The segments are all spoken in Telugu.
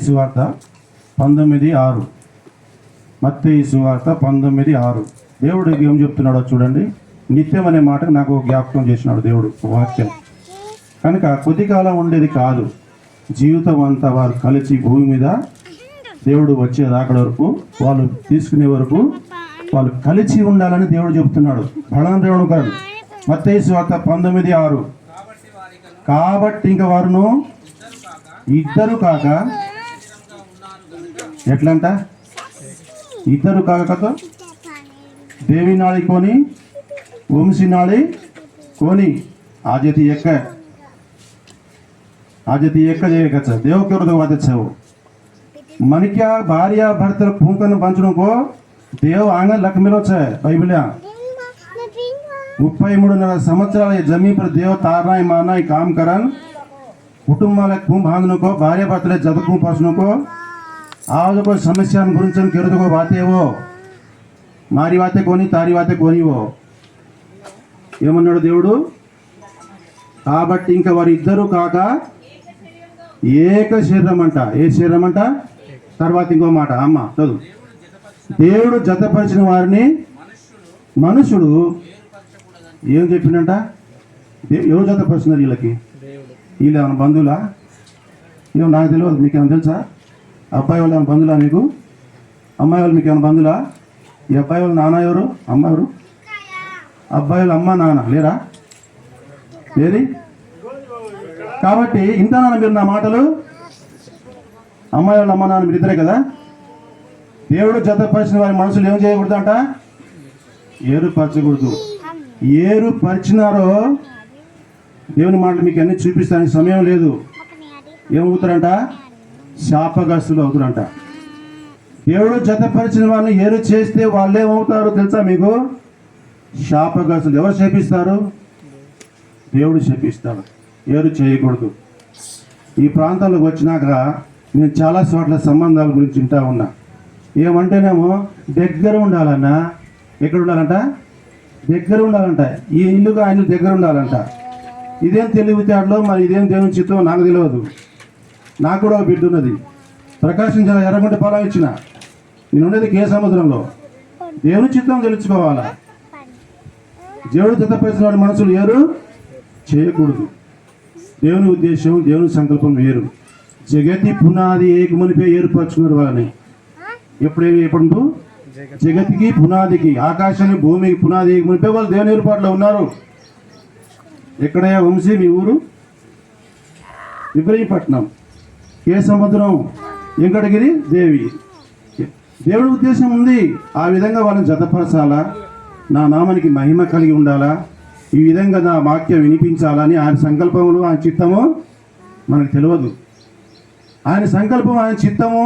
సువార్త 19:6. మత్తయి సువార్త 19:6. దేవుడు ఏం చెప్తున్నాడో చూడండి. నిత్యం అనే మాటకు నాకు జ్ఞాపకం చేసినాడు దేవుడు వాక్యం. కనుక కొద్ది కాలం ఉండేది కాదు, జీవితం అంతా వారు కలిసి భూమి మీద దేవుడు వచ్చే రాకడ వరకు, వాళ్ళు తీసుకునే వరకు వాళ్ళు కలిసి ఉండాలని దేవుడు చెప్తున్నాడు. బలం దేవుడు కాదు. మత్తయి సువార్త 19:6. కాబట్టి ఇంక వారును ఇద్దరు కాక ఎట్లంట, ఇద్దరు కాక దేవి ನಾಳಿ ಕೋನಿ ವಂಶಿ ನಾಳಿ ಕೋನಿ ಆಜತಿ ಎಕ್ಕ చేయగచ్చ దేవకరుడు వాదచ్చావు. मन क्या भार्या भर्तर फूकन पंचनों को देव आंगन लख मिलो छे బైబిల్యా 33 సంవత్సరాల जमीन पर देव तारना माना काम करन कुटुंबाला खूब बांधने को भार्या भर्तले जदकू पसनों को आज कोई समस्या गुరించి केरुदको बातें वो मारी बातें कोनी तारी बातें कोनी वो ఏమన్నాడు దేవుడు. కాబట్టి ఇంకా వారు ఇద్దరు కాక ఏక శరీరం అంట. ఏ శరీరం అంట? తర్వాత ఇంకో మాట అమ్మ చదువు. దేవుడు జతపరిచిన వారిని మనుషుడు ఏం చెప్పిండంట? ఎవరు జతపరిచినారు వీళ్ళకి? వీళ్ళు ఏమైనా బంధువులా? ఏమో నాకు తెలియదు. మీకు ఏమైనా తెలుసా? అబ్బాయి వాళ్ళు ఏమైనా బంధువులా మీకు? అమ్మాయి వాళ్ళు మీకు ఏమైనా బంధువులా? ఈ అబ్బాయి వాళ్ళు నాన్న ఎవరు? అమ్మ ఎవరు? అబ్బాయి వాళ్ళు అమ్మ నాన్న లేరా? లేది. కాబట్టి ఇంతనా మీరు నా మాటలు? అమ్మాయి వాళ్ళ అమ్మ నాన్న మీరు ఇద్దరే కదా. దేవుడు జతపరిచిన వారి మనసులు ఏం చేయకూడదు అంట? ఏరుపరచకూడదు. ఏరుపరిచినారో దేవుని మాటలు మీకు అన్ని చూపిస్తానికి సమయం లేదు. ఏమవుతారంట? శాపగ్రస్తులు అవుతారంట. దేవుడు జతపరిచిన వారిని ఏరు చేస్తే వాళ్ళు ఏమవుతారో తెలుసా మీకు? శాపగ్రస్తులు. ఎవరు శపిస్తారు? దేవుడు శపిస్తాడు. ఏరు చేయకూడదు. ఈ ప్రాంతాలకు వచ్చినాక నేను చాలా చోట్ల సంబంధాల గురించి వింటా ఉన్నా. ఏమంటేనేమో దగ్గర ఉండాలన్నా. ఎక్కడ ఉండాలంట? దగ్గర ఉండాలంట. ఈ ఇల్లుగా ఆయన దగ్గర ఉండాలంట. ఇదేం తెలివితేటలో మరి ఇదేం దేవుని చిత్తం నాకు తెలియదు. నాకు కూడా ఒక బిడ్డ ఉన్నది. ప్రకాశం జిల్లా ఎర్రగుంట పొలం ఇచ్చిన. నేను ఉండేది కే సముద్రంలో. దేవుని చిత్తం తెలుసుకోవాలా. దేవుడు జతపరిచిన వాడి మనసులు ఏరు చేయకూడదు. దేవుని ఉద్దేశం, దేవుని సంకల్పం వేరు. జగతి పునాది ఏకమునిపై ఏర్పరచుకున్నారు వాళ్ళని. ఎప్పుడు జగతికి పునాదికి, ఆకాశానికి భూమికి పునాది ఏకమునిపై వాళ్ళు దేవుని ఏర్పాట్లో ఉన్నారు. ఎక్కడయ్యా వంశీ మీ ఊరు? ఇబ్రహీంపట్నం. కే సముద్రం, వెంకటగిరి, దేవి. దేవుడి ఉద్దేశం ఉంది. ఆ విధంగా వాళ్ళని జతపరచాలా, నా నామానికి మహిమ కలిగి ఉండాలా, ఈ విధంగా నా వాక్యం వినిపించాలని ఆయన సంకల్పములు, ఆయన చిత్తము మనకు తెలియదు. ఆయన సంకల్పం, ఆయన చిత్తము,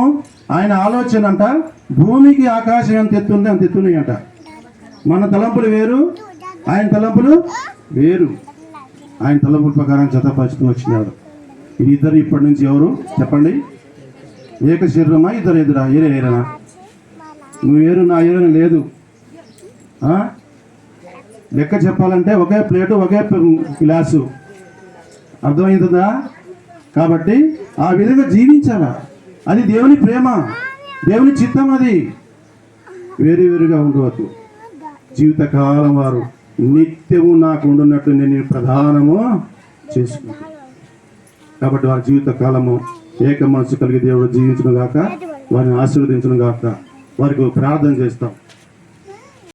ఆయన ఆలోచన అంట భూమికి ఆకాశం ఎంత ఎత్తుంది అంత ఎత్తున్నాయి అంట. మన తలంపులు వేరు, ఆయన తలంపులు వేరు. ఆయన తలంపుల ప్రకారం జతపరుచుతూ వచ్చినాడు. ఇది ఇద్దరు ఇప్పటి నుంచి ఎవరు చెప్పండి? ఏక శరీరమా? ఇద్దరు ఎదురా? ఏరేనా? నువ్వు వేరు నా ఏరైనా లేదు. లెక్క చెప్పాలంటే ఒకే ప్లేటు, ఒకే గ్లాసు. అర్థమవుతుందా? కాబట్టి ఆ విధంగా జీవించాలా. అది దేవుని ప్రేమ, దేవుని చిత్తం. అది వేరువేరుగా ఉండవద్దు. జీవితకాలం వారు నిత్యము నాకు ఉండున్నట్టు నేను ప్రధానము చేసుకుంటాను. కాబట్టి వారి జీవితకాలము ఏక మనసు కలిగి దేవుడు జీవించను గాక, వారిని ఆశీర్వదించను గాక. వారికి ప్రార్థన చేస్తాం.